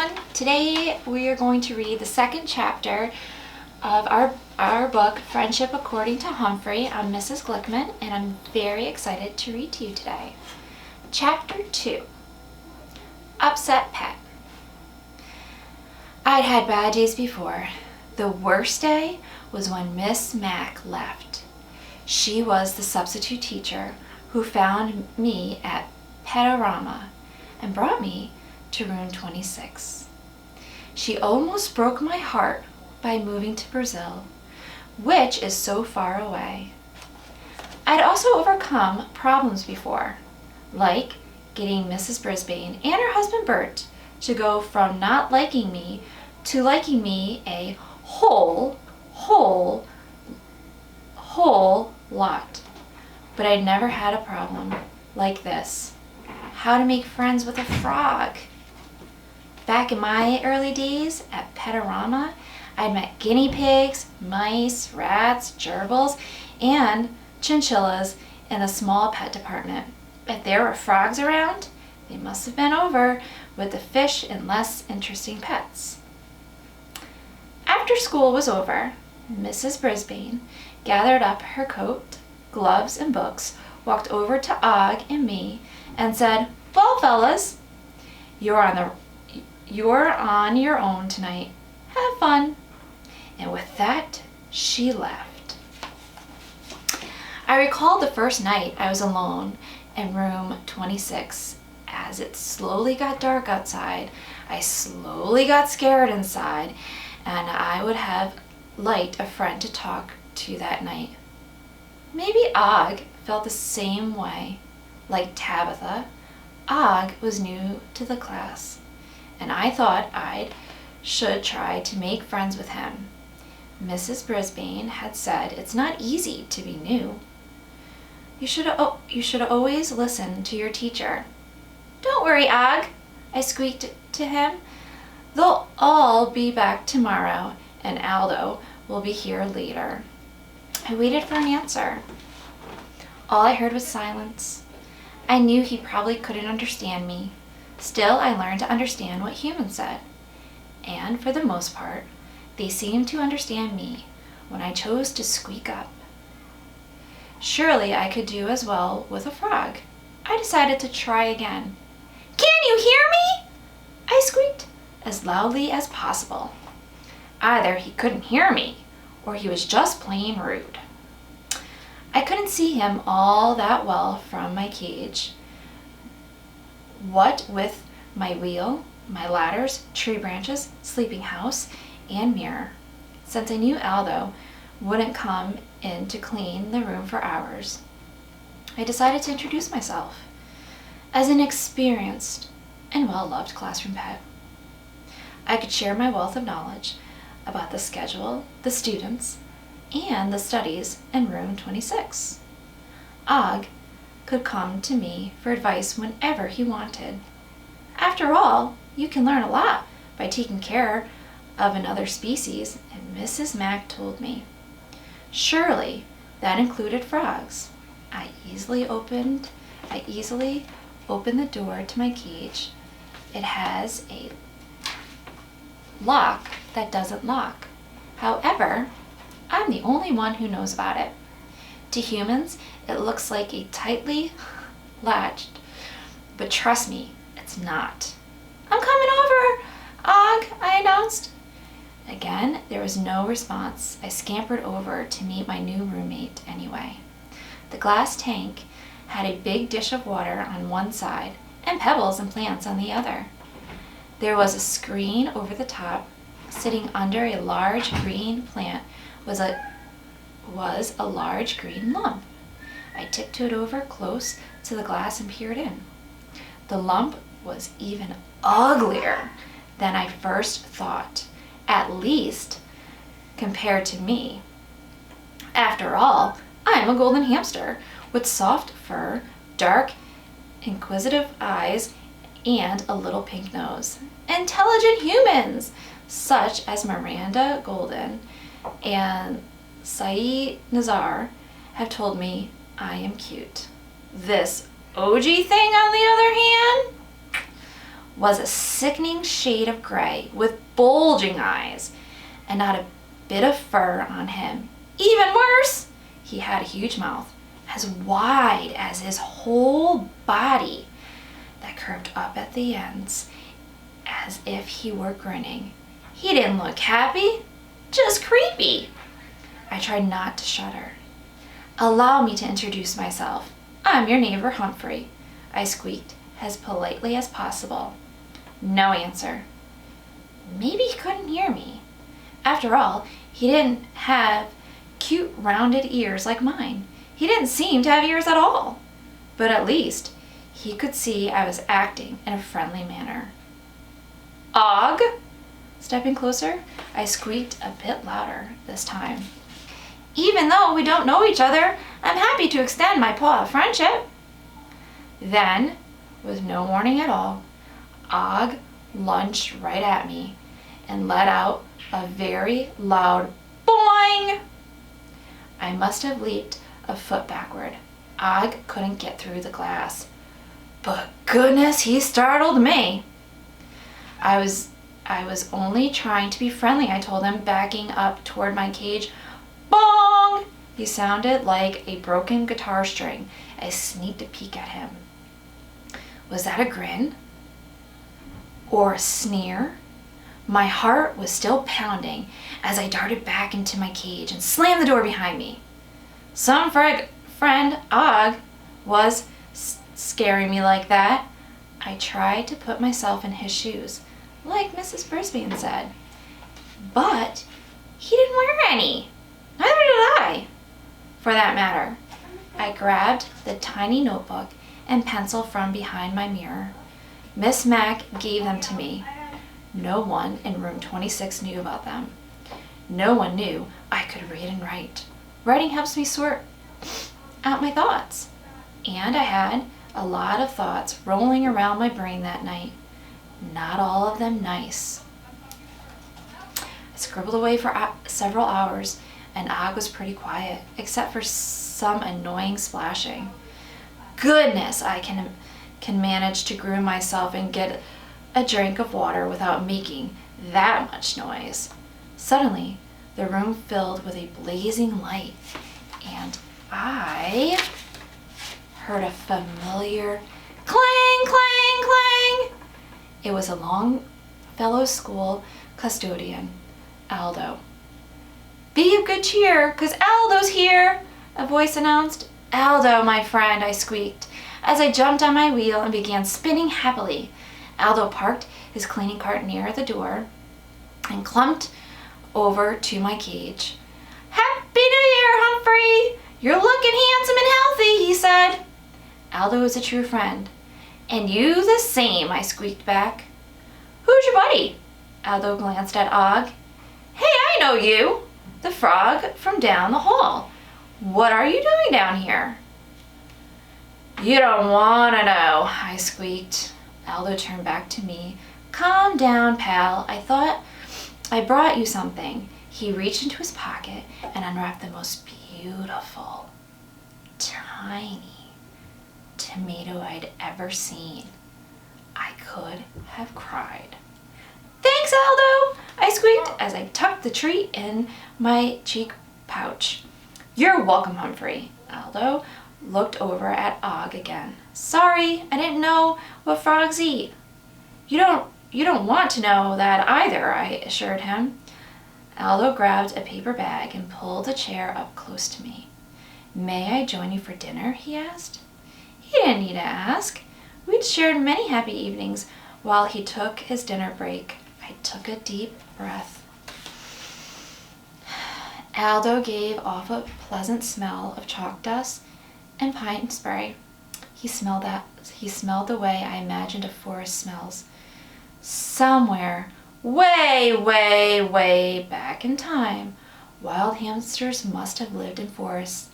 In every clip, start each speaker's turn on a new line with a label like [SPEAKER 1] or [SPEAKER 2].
[SPEAKER 1] everyone. Today we are going to read the second chapter of our book, Friendship According to Humphrey, on Mrs. Glickman, and I'm very excited to read to you today. Chapter 2, Upset Pet. I'd had bad days before. The worst day was when Miss Mack left. She was the substitute teacher who found me at Petarama and brought me to room 26. She almost broke my heart by moving to Brazil, which is so far away. I'd also overcome problems before, like getting Mrs. Brisbane and her husband Bert to go from not liking me to liking me a whole lot. But I'd never had a problem like this. How to make friends with a frog. Back in my early days at Petarama, I'd met guinea pigs, mice, rats, gerbils, and chinchillas in the small pet department. If there were frogs around, they must have been over with the fish and less interesting pets. After school was over, Mrs. Brisbane gathered up her coat, gloves, and books, walked over to Og and me, and said, "Well, fellas, you're on your own tonight. Have fun." And with that, she left. I recalled the first night I was alone in room 26. As it slowly got dark outside, I slowly got scared inside, and I would have liked a friend to talk to that night. Maybe Og felt the same way. Like Tabitha, Og was new to the class, and I thought I should try to make friends with him. Mrs. Brisbane had said it's not easy to be new. You should always listen to your teacher. "Don't worry, Og," I squeaked to him. "They'll all be back tomorrow, and Aldo will be here later." I waited for an answer. All I heard was silence. I knew he probably couldn't understand me. Still, I learned to understand what humans said. And for the most part, they seemed to understand me when I chose to squeak up. Surely I could do as well with a frog. I decided to try again. "Can you hear me?" I squeaked as loudly as possible. Either he couldn't hear me, or he was just plain rude. I couldn't see him all that well from my cage. What with my wheel, my ladders, tree branches, sleeping house, and mirror. Since I knew Aldo wouldn't come in to clean the room for hours, I decided to introduce myself as an experienced and well-loved classroom pet. I could share my wealth of knowledge about the schedule, the students, and the studies in room 26. Og could come to me for advice whenever he wanted. After all, you can learn a lot by taking care of another species, and Mrs. Mack told me. Surely that included frogs. I easily opened the door to my cage. It has a lock that doesn't lock. However, I'm the only one who knows about it. To humans, it looks like a tightly latched, but trust me, it's not. "I'm coming over, Og," I announced. Again, there was no response. I scampered over to meet my new roommate anyway. The glass tank had a big dish of water on one side and pebbles and plants on the other. There was a screen over the top. Sitting under a large green plant was a large green lump. I tiptoed over close to the glass and peered in. The lump was even uglier than I first thought, at least compared to me. After all, I am a golden hamster with soft fur, dark, inquisitive eyes, and a little pink nose. Intelligent humans, such as Miranda Golden and Saeed Nazar, have told me I am cute. This OG thing, on the other hand, was a sickening shade of gray with bulging eyes and not a bit of fur on him. Even worse, he had a huge mouth, as wide as his whole body, that curved up at the ends as if he were grinning. He didn't look happy, just creepy. I tried not to shudder. "Allow me to introduce myself. I'm your neighbor Humphrey," I squeaked as politely as possible. No answer. Maybe he couldn't hear me. After all, he didn't have cute rounded ears like mine. He didn't seem to have ears at all. But at least he could see I was acting in a friendly manner. "Og?" Stepping closer, I squeaked a bit louder this time. "Even though we don't know each other, I'm happy to extend my paw of friendship." Then, with no warning at all, Og lunged right at me and let out a very loud boing. I must have leaped a foot backward. Og couldn't get through the glass. But goodness, he startled me. I was only trying to be friendly, I told him, backing up toward my cage. Bong! He sounded like a broken guitar string. I sneaked a peek at him. Was that a grin? Or a sneer? My heart was still pounding as I darted back into my cage and slammed the door behind me. Some friend Og was scaring me like that. I tried to put myself in his shoes, like Mrs. Brisbane said. But he didn't wear any. Neither did I, for that matter. I grabbed the tiny notebook and pencil from behind my mirror. Miss Mack gave them to me. No one in room 26 knew about them. No one knew I could read and write. Writing helps me sort out my thoughts. And I had a lot of thoughts rolling around my brain that night. Not all of them nice. I scribbled away for several hours, and Og was pretty quiet, except for some annoying splashing. Goodness, I can manage to groom myself and get a drink of water without making that much noise. Suddenly, the room filled with a blazing light, and I heard a familiar clang, clang, clang. It was a Longfellow School custodian, Aldo. "Be of good cheer, 'cause Aldo's here," a voice announced. "Aldo, my friend," I squeaked as I jumped on my wheel and began spinning happily. Aldo parked his cleaning cart near the door and clumped over to my cage. "Happy New Year, Humphrey! You're looking handsome and healthy," he said. Aldo is a true friend. "And you the same," I squeaked back. "Who's your buddy?" Aldo glanced at Og. "Hey, I know you! The frog from down the hall. What are you doing down here?" "You don't want to know," I squeaked. Aldo turned back to me. "Calm down, pal. I thought I brought you something." He reached into his pocket and unwrapped the most beautiful, tiny tomato I'd ever seen. I could have cried. "Thanks, Aldo," I squeaked as I tucked the treat in my cheek pouch. "You're welcome, Humphrey." Aldo looked over at Og again. "Sorry, I didn't know what frogs eat." You don't want to know that either," I assured him. Aldo grabbed a paper bag and pulled a chair up close to me. "May I join you for dinner?" he asked. He didn't need to ask. We'd shared many happy evenings while he took his dinner break. I took a deep breath. Aldo gave off a pleasant smell of chalk dust and pine spray. He smelled the way I imagined a forest smells. Somewhere, way, way, way back in time, wild hamsters must have lived in forests,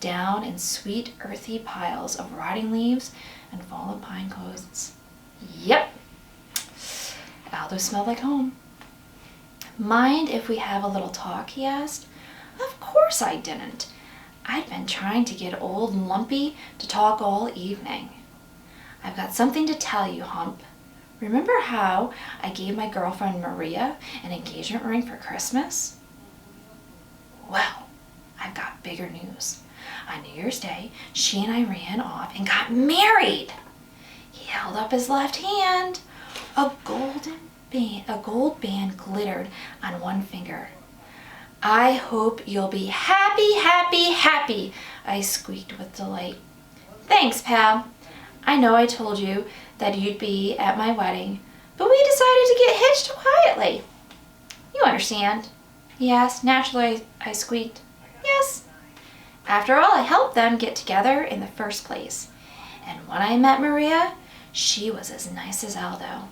[SPEAKER 1] down in sweet, earthy piles of rotting leaves and fallen pine cones. Yep, Aldo smelled like home. "Mind if we have a little talk?" he asked. Of course I didn't. I'd been trying to get old Lumpy to talk all evening. "I've got something to tell you, Hump. Remember how I gave my girlfriend Maria an engagement ring for Christmas? Well, I've got bigger news. On New Year's Day, she and I ran off and got married. He held up his left hand. A gold band glittered on one finger. I hope you'll be happy, happy, happy, I squeaked with delight. Thanks, pal. I know I told you that you'd be at my wedding, but we decided to get hitched quietly. You understand? He asked. Naturally, I squeaked. Yes. After all, I helped them get together in the first place. And when I met Maria, she was as nice as Aldo.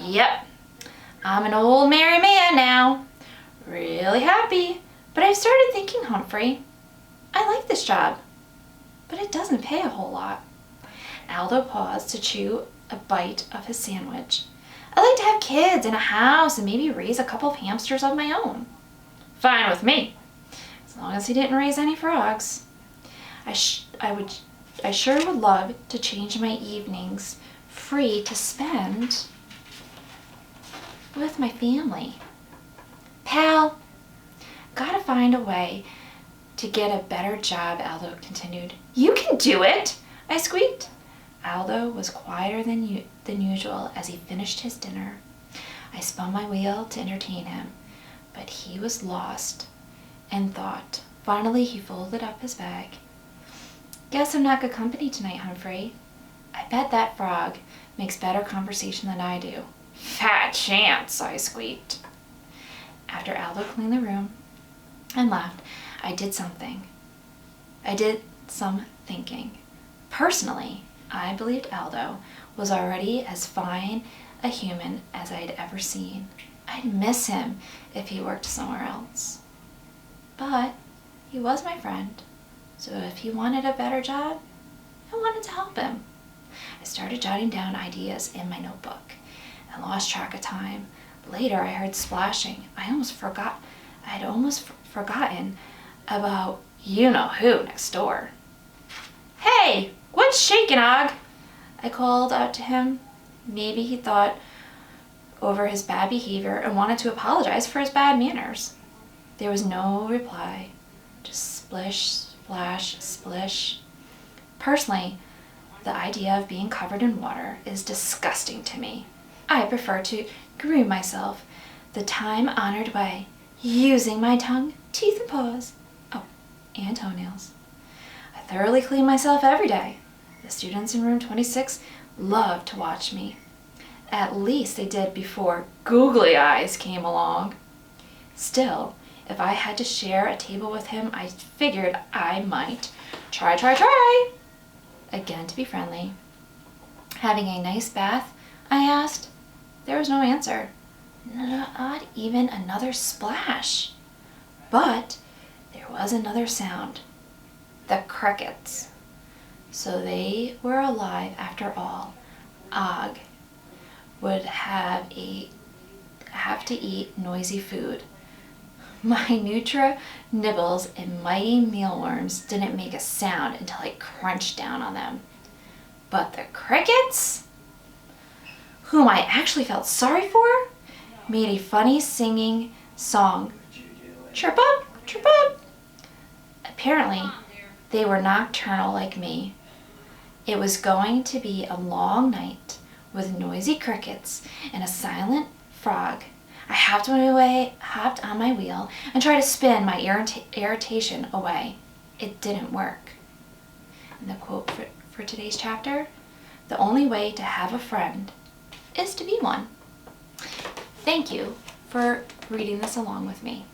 [SPEAKER 1] Yep, I'm an old married man now. Really happy. But I've started thinking, Humphrey, I like this job, but it doesn't pay a whole lot. Aldo paused to chew a bite of his sandwich. I'd like to have kids and a house and maybe raise a couple of hamsters of my own. Fine with me, as long as he didn't raise any frogs. I sure would love to change my evenings free to spend with my family. Pal, gotta find a way to get a better job, Aldo continued. You can do it, I squeaked. Aldo was quieter than usual as he finished his dinner. I spun my wheel to entertain him, but he was lost in thought. Finally, he folded up his bag. Guess I'm not good company tonight, Humphrey. I bet that frog makes better conversation than I do. Fat chance, I squeaked. After Aldo cleaned the room and left, I did some thinking. Personally, I believed Aldo was already as fine a human as I'd ever seen. I'd miss him if he worked somewhere else. But he was my friend, so if he wanted a better job, I wanted to help him. I started jotting down ideas in my notebook and lost track of time. Later, I heard splashing. I'd almost forgotten about you-know-who next door. Hey, what's shaking, Og? I called out to him. Maybe he thought over his bad behavior and wanted to apologize for his bad manners. There was no reply, just splish, splash, splish. Personally, the idea of being covered in water is disgusting to me. I prefer to groom myself the time-honored way, using my tongue, teeth, and paws. Oh, and toenails. I thoroughly clean myself every day. The students in room 26 love to watch me. At least they did before googly eyes came along. Still, if I had to share a table with him, I figured I might try. Again, to be friendly. Having a nice bath, I asked. There was no answer. Not even another splash. But there was another sound. The crickets. So they were alive after all. Og would have to eat noisy food. My Nutra nibbles and mighty mealworms didn't make a sound until I crunched down on them. But the crickets, whom I actually felt sorry for, made a funny singing song. Chirp up, chirp up. Apparently, they were nocturnal like me. It was going to be a long night with noisy crickets and a silent frog. I hopped on my wheel and tried to spin my irritation away. It didn't work. And the quote for today's chapter, the only way to have a friend is to be one. Thank you for reading this along with me.